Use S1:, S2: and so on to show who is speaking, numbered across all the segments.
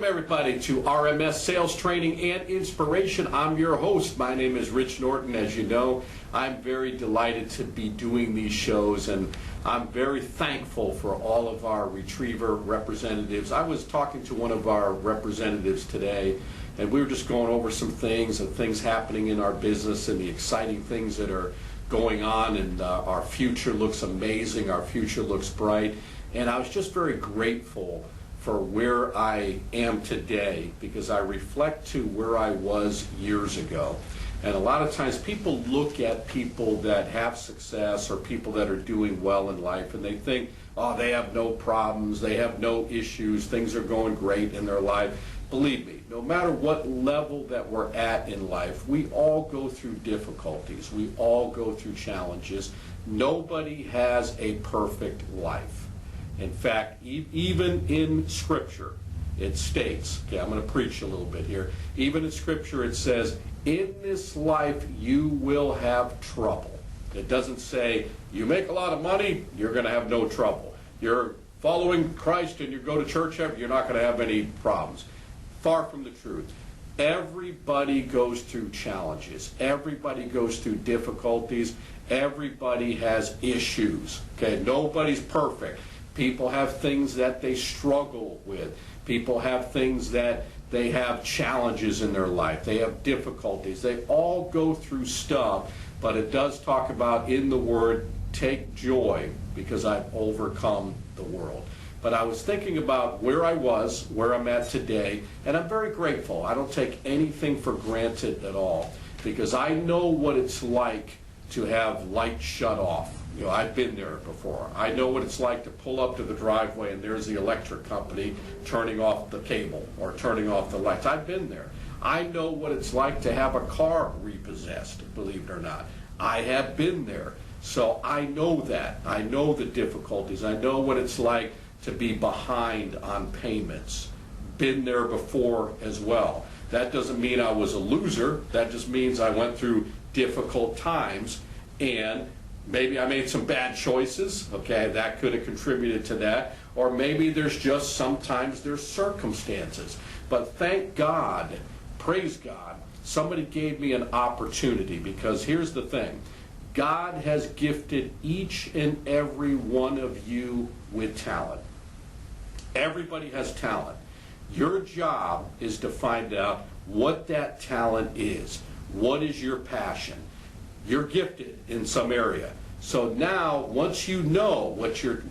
S1: Welcome everybody to RMS Sales Training and Inspiration. I'm your host. My name is Rich Norton. As you know, I'm very delighted to be doing these shows, and I'm very thankful for all of our retriever representatives. I was talking to one of our representatives today, and we were just going over some things and things happening in our business and the exciting things that are going on, and our future looks amazing. Our future looks bright, and I was just very grateful for where I am today, because I reflect to where I was years ago. And a lot of times people look at people that have success or people that are doing well in life, and they think, oh, they have no problems, they have no issues, things are going great in their life. Believe me, no matter what level that we're at in life, we all go through difficulties, we all go through challenges. Nobody has a perfect life. In fact, even in Scripture, it states, okay, I'm going to preach a little bit here. Even in Scripture, it says, in this life you will have trouble. It doesn't say, you make a lot of money, you're going to have no trouble. You're following Christ and you go to church, you're not going to have any problems. Far from the truth. Everybody goes through challenges. Everybody goes through difficulties. Everybody has issues. Okay, nobody's perfect. People have things that they struggle with. People have things that they have challenges in their life. They have difficulties. They all go through stuff, but it does talk about in the Word, take joy because I've overcome the world. But I was thinking about where I was, where I'm at today, and I'm very grateful. I don't take anything for granted at all, because I know what it's like to have lights shut off. You know, I've been there before. I know what it's like to pull up to the driveway and there's the electric company turning off the cable or turning off the lights. I've been there. I know what it's like to have a car repossessed, believe it or not. I have been there. So I know that. I know the difficulties. I know what it's like to be behind on payments. Been there before as well. That doesn't mean I was a loser. That just means I went through difficult times, and maybe I made some bad choices, okay, that could have contributed to that, or maybe there's just sometimes there's circumstances. But thank God, praise God, somebody gave me an opportunity, because here's the thing, God has gifted each and every one of you with talent. Everybody has talent. Your job is to find out what that talent is. What is your passion? You're gifted in some area. So now, once you know what you're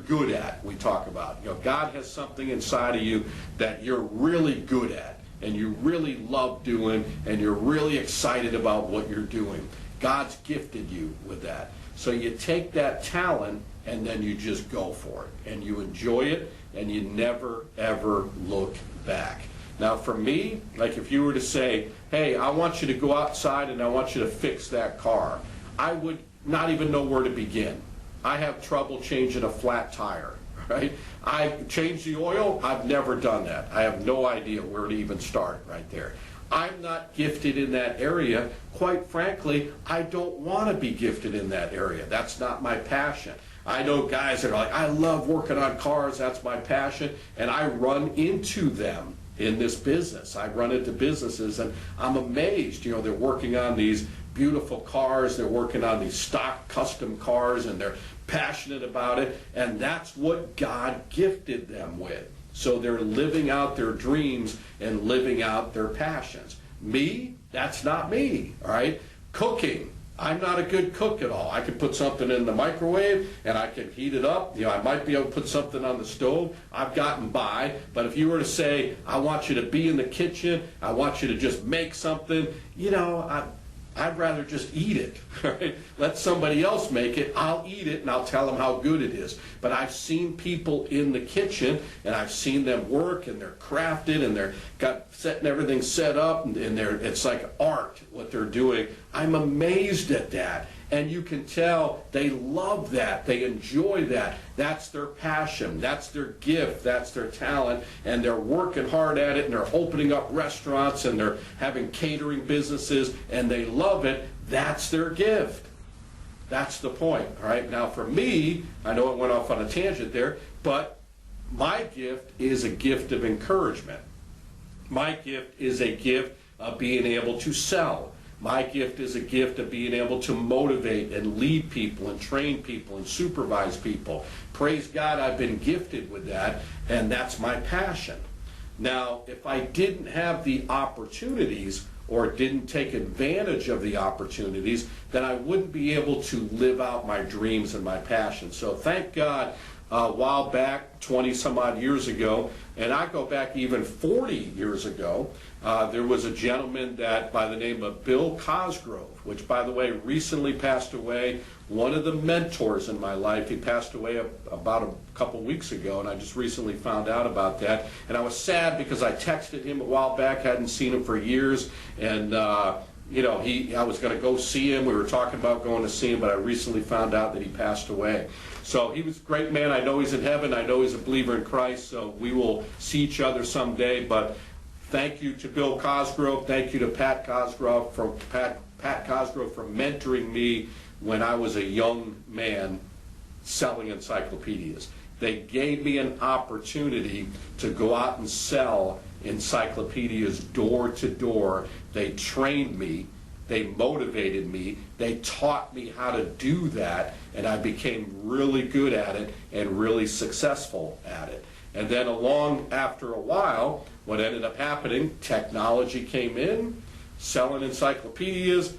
S1: good at, we talk about. You know, God has something inside of you that you're really good at, and you really love doing, and you're really excited about what you're doing. God's gifted you with that. So you take that talent and then you just go for it, and you enjoy it, and you never ever look back. Now for me, like if you were to say, hey, I want you to go outside and I want you to fix that car, I would not even know where to begin. I have trouble changing a flat tire, right? I change the oil, I've never done that. I have no idea where to even start right there. I'm not gifted in that area. Quite frankly, I don't want to be gifted in that area. That's not my passion. I know guys that are like, I love working on cars, that's my passion, and I run into them in this business. I run into businesses and I'm amazed, you know, they're working on these beautiful cars, they're working on these stock custom cars, and they're passionate about it, and that's what God gifted them with. So they're living out their dreams and living out their passions. Me, that's not me, all right? Cooking, I'm not a good cook at all. I can put something in the microwave and I can heat it up. You know, I might be able to put something on the stove. I've gotten by. But if you were to say, I want you to be in the kitchen, I want you to just make something, you know, I'd rather just eat it, right? Let somebody else make it. I'll eat it and I'll tell them how good it is. But I've seen people in the kitchen, and I've seen them work, and they're crafted, and they're setting everything set up, and it's like art what they're doing. I'm amazed at that. And you can tell they love that. They enjoy that. That's their passion. That's their gift. That's their talent. And they're working hard at it, and they're opening up restaurants, and they're having catering businesses, and they love it. That's their gift. That's the point. All right. Now for me, I know it went off on a tangent there, but My gift is a gift of encouragement. My gift is a gift of being able to sell. My gift is a gift of being able to motivate and lead people and train people and supervise people. Praise God, I've been gifted with that, and that's my passion. Now, if I didn't have the opportunities or didn't take advantage of the opportunities, then I wouldn't be able to live out my dreams and my passion. So thank God, a while back, 20 some odd years ago, and I go back even 40 years ago, there was a gentleman that by the name of Bill Cosgrove, which by the way recently passed away, one of the mentors in my life. He passed away about a couple weeks ago, and I just recently found out about that. And I was sad because I texted him a while back, hadn't seen him for years, and you know, I was going to go see him. We were talking about going to see him, but I recently found out that he passed away. So he was a great man. I know he's in heaven. I know he's a believer in Christ, so we will see each other someday. But thank you to Bill Cosgrove. Thank you to Pat Cosgrove for mentoring me when I was a young man selling encyclopedias. They gave me an opportunity to go out and sell encyclopedias door to door. They trained me, they motivated me, they taught me how to do that, and I became really good at it and really successful at it. And then along after a while, what ended up happening, technology came in, selling encyclopedias,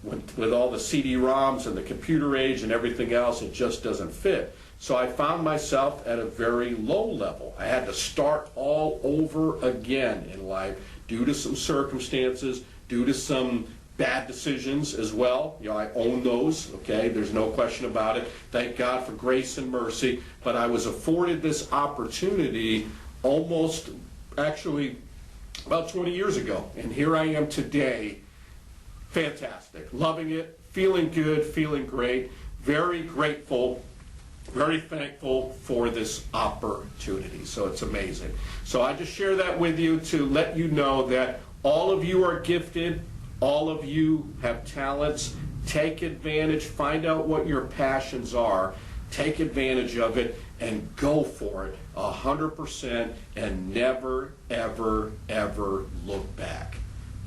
S1: with all the CD-ROMs and the computer age and everything else, it just doesn't fit. So I found myself at a very low level. I had to start all over again in life due to some circumstances, due to some bad decisions as well. You know, I own those, okay? There's no question about it. Thank God for grace and mercy. But I was afforded this opportunity almost, actually, about 20 years ago. And here I am today. Fantastic. Loving it, feeling good, feeling great, very grateful, very thankful for this opportunity. So it's amazing. So I just share that with you to let you know that all of you are gifted, all of you have talents. Take advantage, find out what your passions are, take advantage of it, and go for it 100%, and never, ever, ever look back.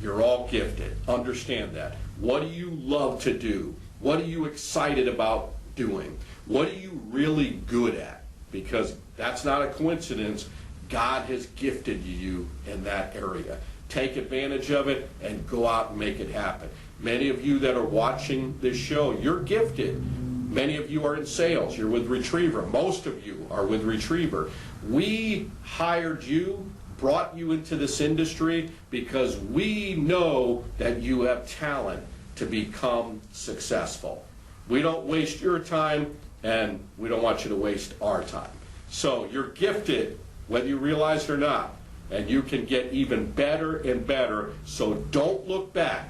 S1: You're all gifted. Understand that. What do you love to do? What are you excited about doing? What are you really good at? Because that's not a coincidence. God has gifted you in that area. Take advantage of it and go out and make it happen. Many of you that are watching this show, you're gifted. Many of you are in sales. You're with Retriever. Most of you are with Retriever. We hired you, brought you into this industry because we know that you have talent to become successful. We don't waste your time, and we don't want you to waste our time. So you're gifted, whether you realize it or not, and you can get even better and better. So don't look back.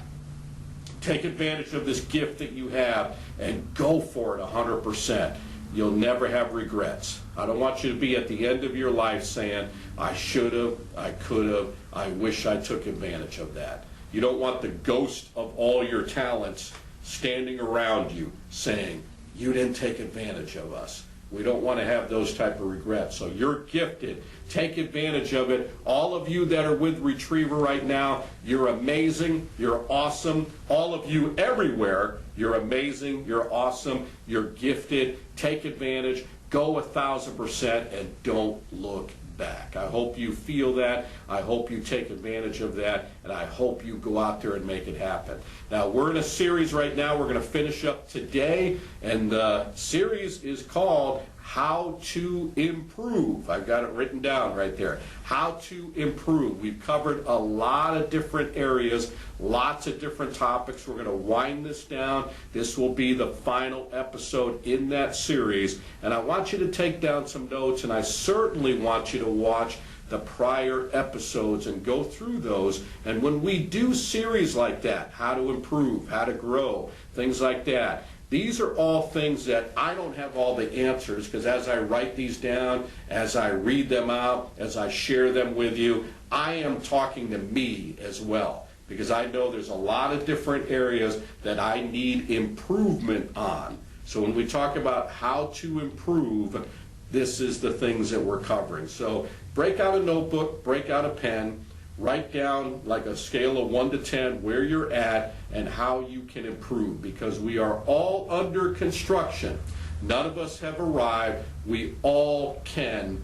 S1: Take advantage of this gift that you have and go for it 100%. You'll never have regrets. I don't want you to be at the end of your life saying, I should have, I could have, I wish I took advantage of that. You don't want the ghost of all your talents standing around you saying, you didn't take advantage of us. We don't want to have those type of regrets. So you're gifted. Take advantage of it. All of you that are with Retriever right now, you're amazing. You're awesome. All of you everywhere, you're amazing. You're awesome. You're gifted. Take advantage. Go 1,000% and don't look back. I hope you feel that. I hope you take advantage of that. And I hope you go out there and make it happen. Now, we're in a series right now. We're going to finish up today. And the series is called How to Improve. I've got it written down right there. How to Improve. We've covered a lot of different areas, lots of different topics. We're going to wind this down. This will be the final episode in that series. And I want you to take down some notes, and I certainly want you to watch the prior episodes and go through those. And when we do series like that, how to improve, how to grow, things like that, these are all things that I don't have all the answers, because as I write these down, as I read them out, as I share them with you, I am talking to me as well, because I know there's a lot of different areas that I need improvement on. So when we talk about how to improve, this is the things that we're covering. So break out a notebook, break out a pen, write down like a scale of 1 to 10 where you're at and how you can improve, because we are all under construction. None of us have arrived. We all can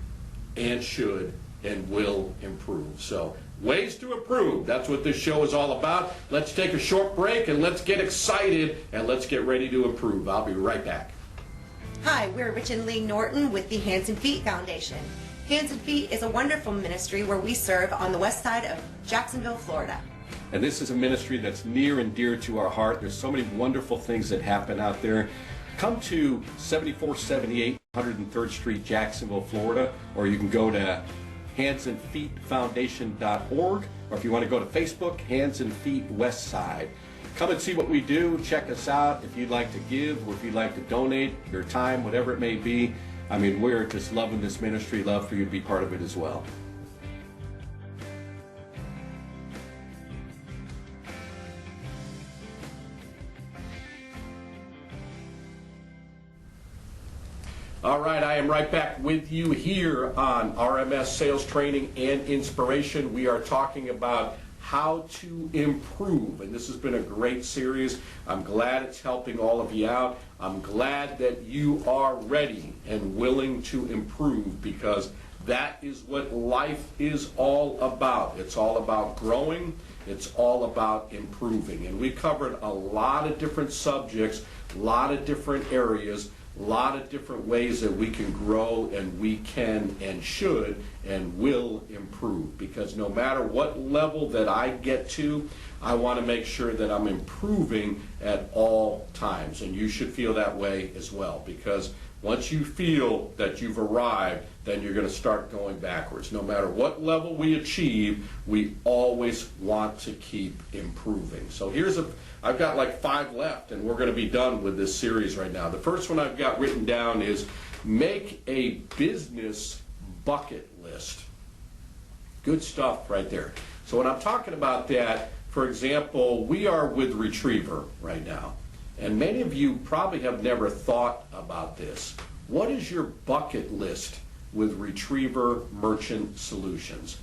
S1: and should and will improve. So ways to improve, that's what this show is all about. Let's take a short break and let's get excited and let's get ready to improve. I'll be right back.
S2: Hi, we're Rich and Lee Norton with the Hands and Feet Foundation. Hands and Feet is a wonderful ministry where we serve on the west side of Jacksonville, Florida.
S3: And this is a ministry that's near and dear to our heart. There's so many wonderful things that happen out there. Come to 7478 103rd Street, Jacksonville, Florida, or you can go to handsandfeetfoundation.org, or if you want to go to Facebook, Hands and Feet Westside. Come and see what we do. Check us out if you'd like to give or if you'd like to donate your time, whatever it may be. I mean, we're just loving this ministry. Love for you to be part of it as well.
S1: All right, I am right back with you here on RMS Sales Training and Inspiration. We are talking about how to improve, and this has been a great series. I'm glad it's helping all of you out. I'm glad that you are ready and willing to improve, because that is what life is all about. It's all about growing. It's all about improving. And we covered a lot of different subjects, a lot of different areas, a lot of different ways that we can grow, and we can and should and will improve, because no matter what level that I get to, I want to make sure that I'm improving at all times, and you should feel that way as well, because once you feel that you've arrived, then you're going to start going backwards. No matter what level we achieve, we always want to keep improving. So I've got like 5 left, and we're going to be done with this series right now. The first one I've got written down is make a business bucket list. Good stuff right there. So when I'm talking about that, for example, we are with Retriever right now. And many of you probably have never thought about this. What is your bucket list with Retriever Merchant Solutions?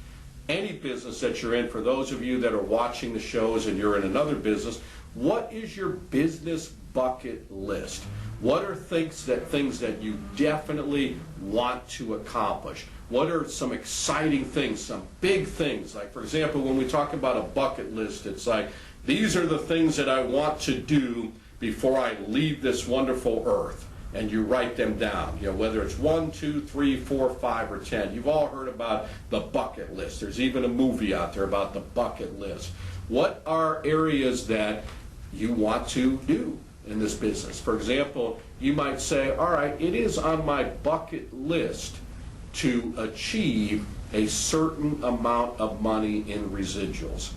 S1: Any business that you're in, for those of you that are watching the shows and you're in another business, what is your business bucket list? What are things that you definitely want to accomplish? What are some exciting things, some big things? Like, for example, when we talk about a bucket list, it's like, these are the things that I want to do before I leave this wonderful earth, and you write them down. You know, whether it's 1, 2, 3, 4, 5, or 10. You've all heard about the bucket list. There's even a movie out there about the bucket list. What are areas that you want to do in this business? For example, you might say, all right, it is on my bucket list to achieve a certain amount of money in residuals.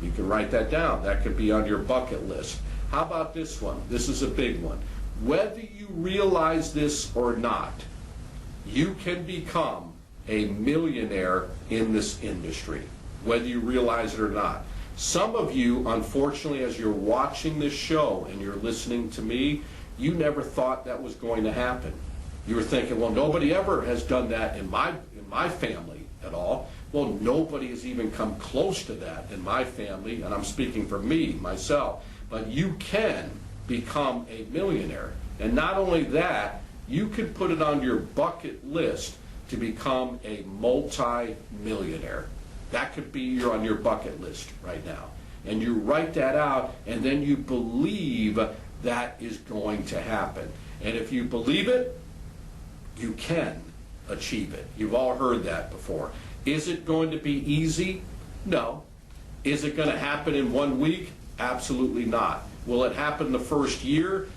S1: You can write that down. That could be on your bucket list. How about this one? This is a big one. Whether you realize this or not, you can become a millionaire in this industry, whether you realize it or not. Some of you, unfortunately, as you're watching this show and you're listening to me, you never thought that was going to happen. You were thinking, well, nobody ever has done that in my family at all. Well, nobody has even come close to that in my family, and I'm speaking for me, myself. But you can become a millionaire. And not only that, you can put it on your bucket list to become a multi-millionaire. That could be on your bucket list right now. And you write that out, and then you believe that is going to happen. And if you believe it, you can achieve it. You've all heard that before. Is it going to be easy? No. Is it going to happen in 1 week? Absolutely not. Will it happen the first year?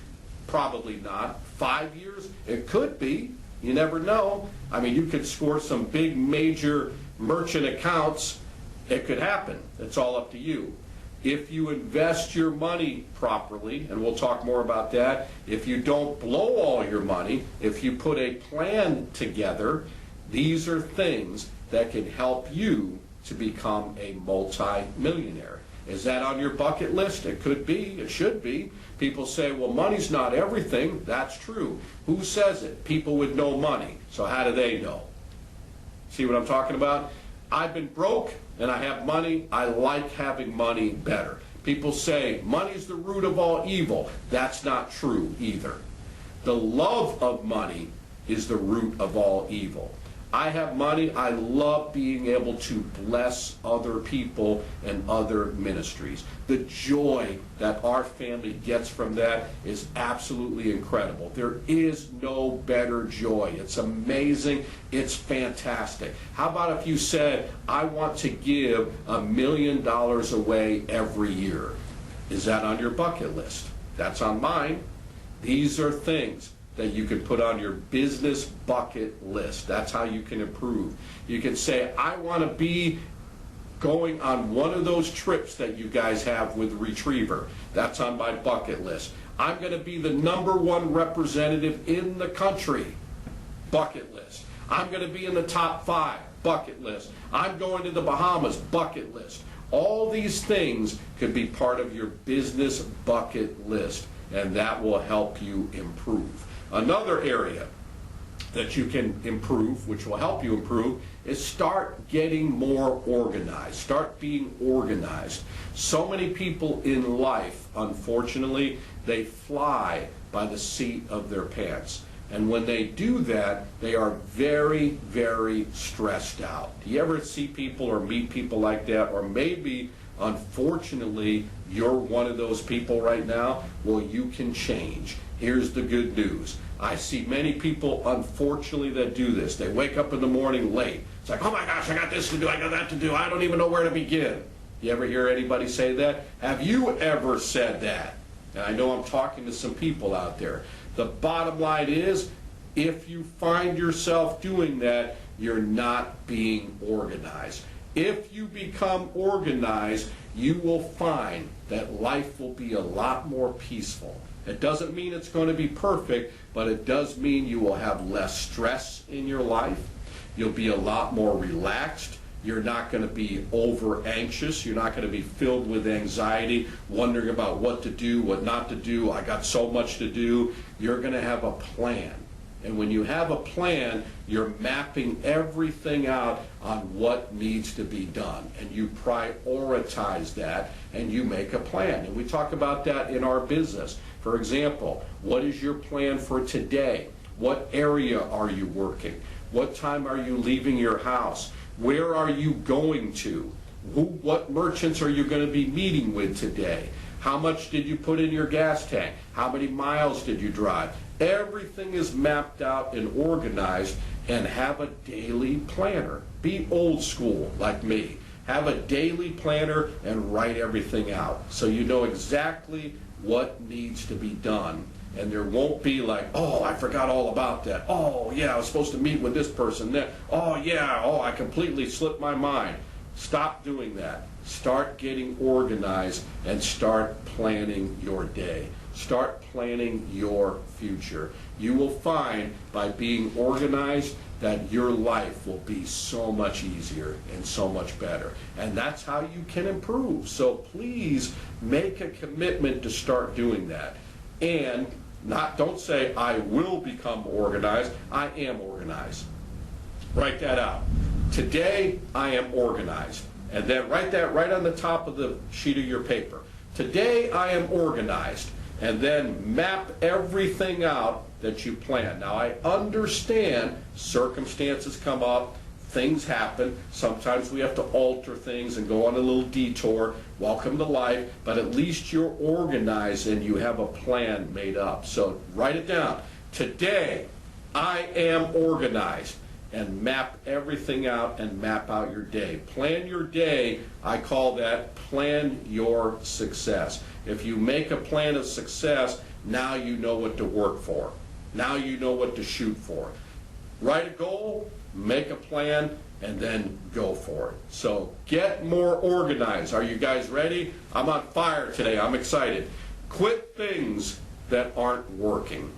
S1: Probably not. 5 years? It could be. You never know. I mean, you could score some big major merchant accounts. It could happen. It's all up to you. If you invest your money properly, and we'll talk more about that, if you don't blow all your money, if you put a plan together, these are things that can help you to become a multi-millionaire. Is that on your bucket list? It could be, it should be. People say, well, money's not everything. That's true. Who says it? People with no money. So how do they know? See what I'm talking about? I've been broke and I have money. I like having money better. People say money's the root of all evil. That's not true either. The love of money is the root of all evil. I have money. I love being able to bless other people and other ministries. The joy that our family gets from that is absolutely incredible. There is no better joy. It's amazing. It's fantastic. How about if you said, I want to give $1 million away every year? Is that on your bucket list? That's on mine. These are things that you can put on your business bucket list. That's how you can improve. You can say, I want to be going on one of those trips that you guys have with Retriever. That's on my bucket list. I'm going to be the #1 representative in the country. Bucket list. I'm going to be in the top 5. Bucket list. I'm going to the Bahamas. Bucket list. All these things could be part of your business bucket list, and that will help you improve. Another area that you can improve, which will help you improve, is start getting more organized. Start being organized. So many people in life, unfortunately, they fly by the seat of their pants. And when they do that, they are very, very stressed out. Do you ever see people or meet people like that? Or maybe, unfortunately, you're one of those people right now. Well, you can change. Here's the good news. I see many people, unfortunately, that do this. They wake up in the morning late. It's like, oh my gosh, I got this to do, I got that to do. I don't even know where to begin. You ever hear anybody say that? Have you ever said that? And I know I'm talking to some people out there. The bottom line is, if you find yourself doing that, you're not being organized. If you become organized, you will find that life will be a lot more peaceful. It doesn't mean it's going to be perfect, but it does mean you will have less stress in your life. You'll be a lot more relaxed. You're not going to be over anxious. You're not going to be filled with anxiety, wondering about what to do, what not to do. I got so much to do. You're going to have a plan. And when you have a plan, you're mapping everything out on what needs to be done. And you prioritize that and you make a plan. And we talk about that in our business. For example, what is your plan for today? What area are you working? What time are you leaving your house? Where are you going to? What merchants are you going to be meeting with today? How much did you put in your gas tank? How many miles did you drive? Everything is mapped out and organized, and have a daily planner. Be old school like me. Have a daily planner and write everything out so you know exactly what needs to be done. And there won't be like, oh, I forgot all about that. Oh, yeah, I was supposed to meet with this person then. Oh, yeah, oh, I completely slipped my mind. Stop doing that. Start getting organized and start planning your day. Start planning your future. You will find by being organized that your life will be so much easier and so much better. And that's how you can improve. So please make a commitment to start doing that. And don't say, I will become organized. I am organized. Write that out. Today, I am organized. And then write that right on the top of the sheet of your paper. Today, I am organized. And then map everything out that you plan. Now, I understand circumstances come up, things happen. Sometimes we have to alter things and go on a little detour. Welcome to life. But at least you're organized and you have a plan made up. So write it down. Today, I am organized. And map everything out and map out your day. Plan your day. I call that plan your success. If you make a plan of success, now you know what to work for. Now you know what to shoot for. Write a goal, make a plan, and then go for it. So get more organized. Are you guys ready? I'm on fire today. I'm excited. Quit things that aren't working.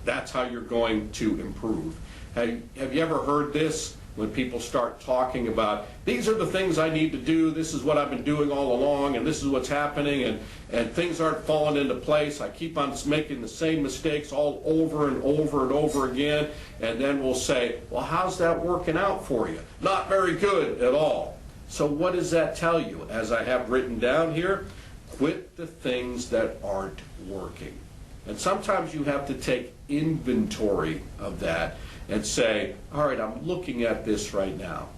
S1: That's how you're going to improve. Have you ever heard this? when people start talking about, these are the things I need to do, this is what I've been doing all along, and this is what's happening, and things aren't falling into place. I keep on making the same mistakes all over and over and over again, and then we'll say, well, how's that working out for you? Not very good at all. So what does that tell you? As I have written down here, quit the things that aren't working. And sometimes you have to take inventory of that and say, all right, I'm looking at this right now.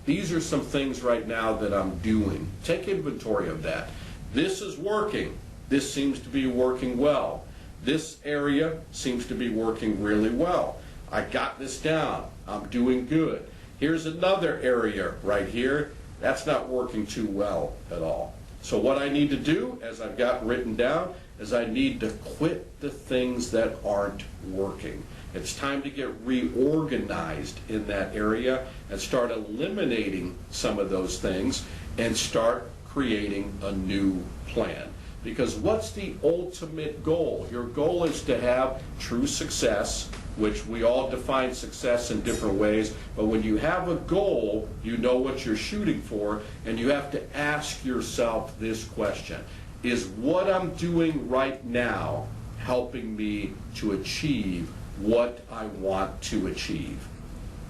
S1: These are some things right now that I'm doing. Take inventory of that. This is working. This seems to be working well. This area seems to be working really well. I got this down. I'm doing good. Here's another area right here. That's not working too well at all. So what I need to do, as I've got written down, is I need to quit the things that aren't working. It's time to get reorganized in that area and start eliminating some of those things and start creating a new plan. Because what's the ultimate goal? Your goal is to have true success, which we all define success in different ways, but when you have a goal, you know what you're shooting for, and you have to ask yourself this question: is what I'm doing right now helping me to achieve what I want to achieve?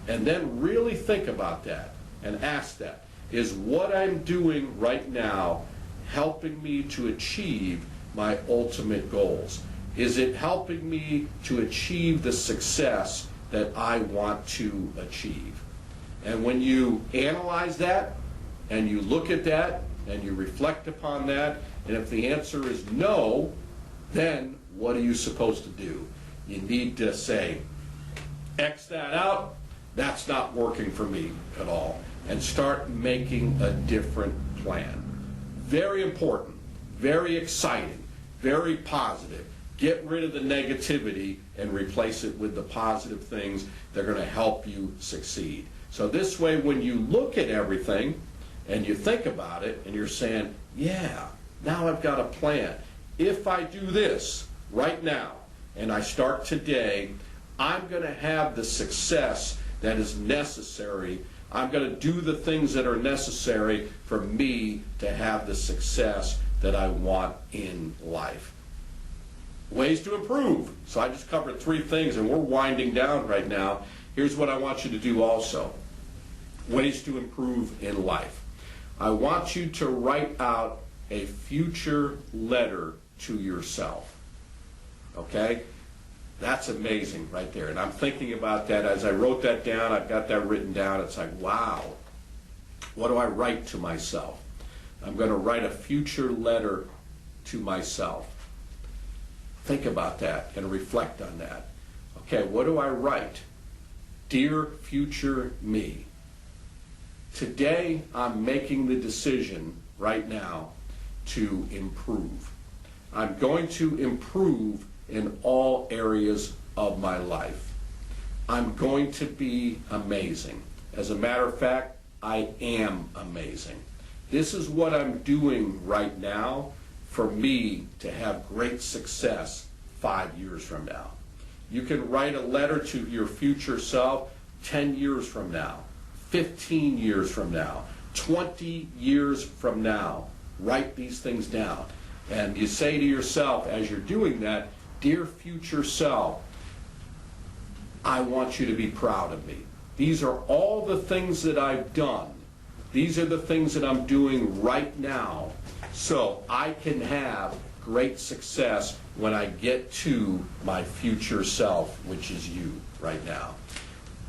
S1: And then really think about that and ask that. Is what I'm doing right now helping me to achieve my ultimate goals? Is it helping me to achieve the success that I want to achieve? And when you analyze that and you look at that and you reflect upon that, and if the answer is no, then what are you supposed to do? You need to say, X that out, that's not working for me at all, and start making a different plan. Very important, very exciting, very positive. Get rid of the negativity and replace it with the positive things that are going to help you succeed. So this way, when you look at everything and you think about it and you're saying, yeah, now I've got a plan. If I do this right now and I start today, I'm going to have the success that is necessary. I'm going to do the things that are necessary for me to have the success that I want in life. Ways to improve. So I just covered 3 things, and we're winding down right now. Here's what I want you to do also. Ways to improve in life. I want you to write out a future letter to yourself. Okay? That's amazing right there. And I'm thinking about that as I wrote that down. I've got that written down. It's like, wow, what do I write to myself? I'm going to write a future letter to myself. Think about that and reflect on that. Okay, what do I write? Dear future me, today I'm making the decision right now to improve. I'm going to improve in all areas of my life. I'm going to be amazing. As a matter of fact, I am amazing. This is what I'm doing right now for me to have great success 5 years from now. You can write a letter to your future self 10 years from now, 15 years from now, 20 years from now. Write these things down. And you say to yourself as you're doing that, dear future self, I want you to be proud of me. These are all the things that I've done. These are the things that I'm doing right now, so I can have great success when I get to my future self, which is you right now.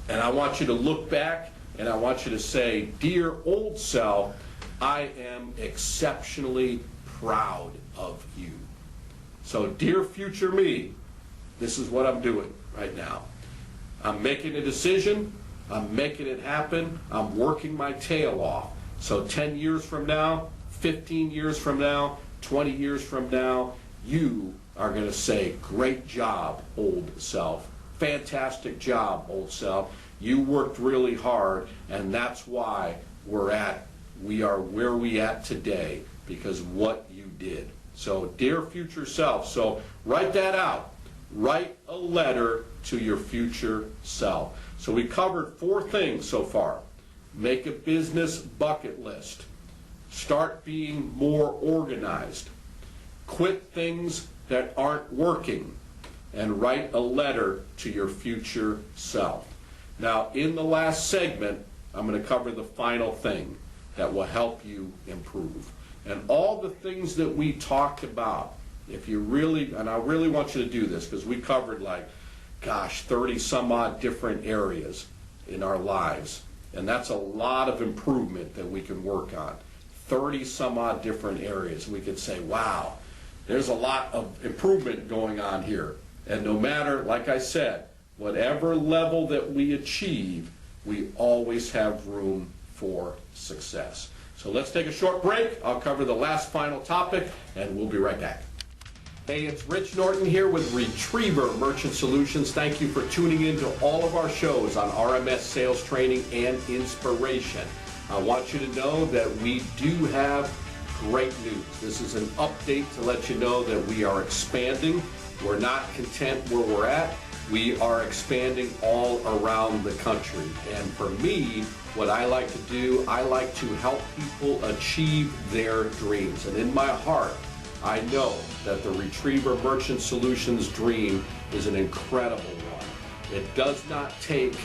S1: And I want you to look back and I want you to say, dear old self, I am exceptionally proud of you. So dear future me, this is what I'm doing right now. I'm making a decision. I'm making it happen. I'm working my tail off. So 10 years from now, 15 years from now, 20 years from now, you are going to say, great job, old self. Fantastic job, old self. You worked really hard, and that's why we are where we at today, because what you did. So dear future self, so write that out. write a letter to your future self. So we covered 4 things so far. Make a business bucket list. Start being more organized. Quit things that aren't working. And write a letter to your future self. Now, in the last segment, I'm going to cover the final thing that will help you improve. And all the things that we talked about, if you really, and I really want you to do this because we covered 30 some odd different areas in our lives. And that's a lot of improvement that we can work on. 30 some odd different areas. We could say, wow, there's a lot of improvement going on here. And no matter, like I said, whatever level that we achieve, we always have room for success. So let's take a short break. I'll cover the last final topic, and we'll be right back. Hey, it's Rich Norton here with Retriever Merchant Solutions. Thank you for tuning in to all of our shows on RMS Sales Training and Inspiration. I want you to know that we do have great news. This is an update to let you know that we are expanding. We're not content where we're at. We are expanding all around the country. And for me, what I like to do, I like to help people achieve their dreams. And in my heart, I know that the Retriever Merchant Solutions dream is an incredible one. It does not take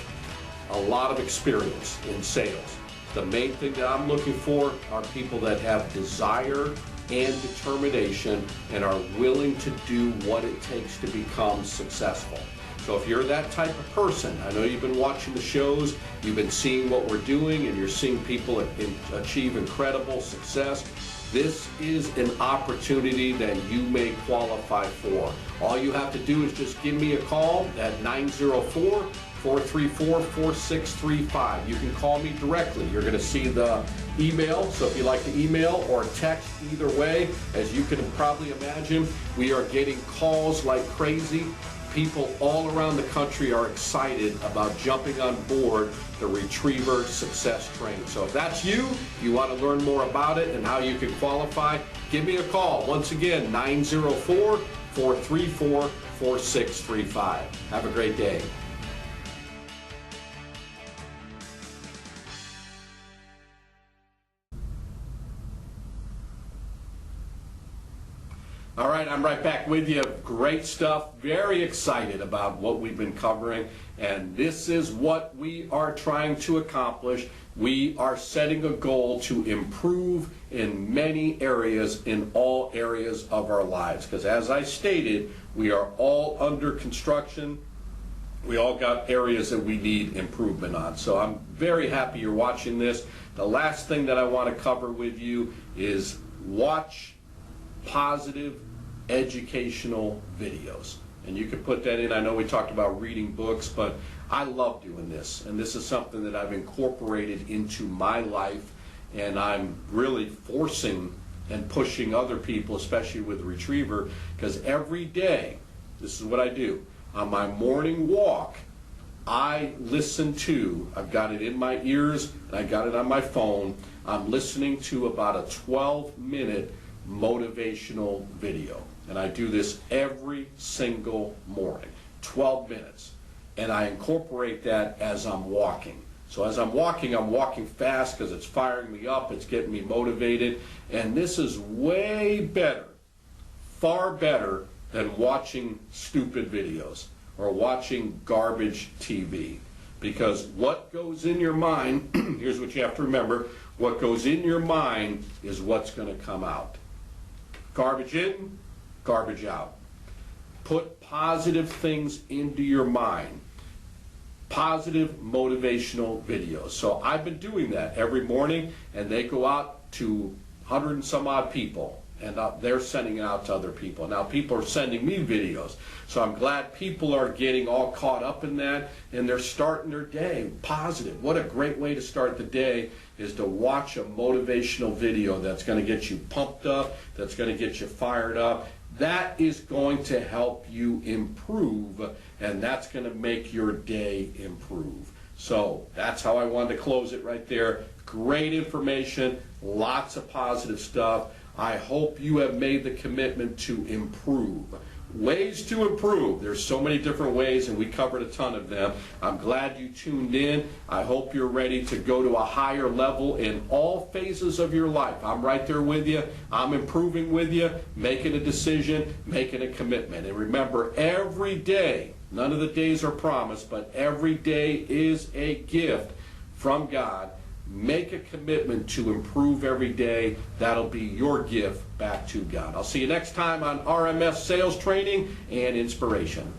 S1: a lot of experience in sales. The main thing that I'm looking for are people that have desire and determination and are willing to do what it takes to become successful. So if you're that type of person, I know you've been watching the shows, you've been seeing what we're doing, and you're seeing people achieve incredible success. This is an opportunity that you may qualify for. All you have to do is just give me a call at 904-434-4635. You can call me directly. You're going to see the email, so if you like to email or text, either way, as you can probably imagine, we are getting calls like crazy. People all around the country are excited about jumping on board the Retriever Success Train. So if that's you, you want to learn more about it and how you can qualify, give me a call. Once again, 904-434-4635. Have a great day. All right, I'm right back with you. Great stuff. Very excited about what we've been covering. And this is what we are trying to accomplish. We are setting a goal to improve in many areas, in all areas of our lives. Because as I stated, we are all under construction. We all got areas that we need improvement on. So I'm very happy you're watching this. The last thing that I want to cover with you is watch positive educational videos. And you can put that in. I know we talked about reading books, but I love doing this. And this is something that I've incorporated into my life, and I'm really forcing and pushing other people, especially with Retriever, because every day, this is what I do. On my morning walk, I listen to, I've got it in my ears, and I got it on my phone, I'm listening to about a 12-minute motivational video. And I do this every single morning, 12 minutes. And I incorporate that as I'm walking. So as I'm walking fast because it's firing me up, it's getting me motivated. And this is way better, far better than watching stupid videos or watching garbage TV. Because what goes in your mind, here's what you have to remember, what goes in your mind is what's going to come out. Garbage in, garbage out. Put positive things into your mind. Positive motivational videos. So I've been doing that every morning, and they go out to 100 and some odd people, and they're sending it out to other people. Now people are sending me videos, so I'm glad people are getting all caught up in that, and they're starting their day positive. What a great way to start the day is to watch a motivational video that's going to get you pumped up, that's going to get you fired up. That is going to help you improve, and that's going to make your day improve. So that's how I wanted to close it right there. Great information, lots of positive stuff. I hope you have made the commitment to improve. Ways to improve. There's so many different ways, and we covered a ton of them. I'm glad you tuned in. I hope you're ready to go to a higher level in all phases of your life. I'm right there with you. I'm improving with you, making a decision, making a commitment. And remember, every day, none of the days are promised, but every day is a gift from God. Make a commitment to improve every day. That'll be your gift back to God. I'll see you next time on RMS Sales Training and Inspiration.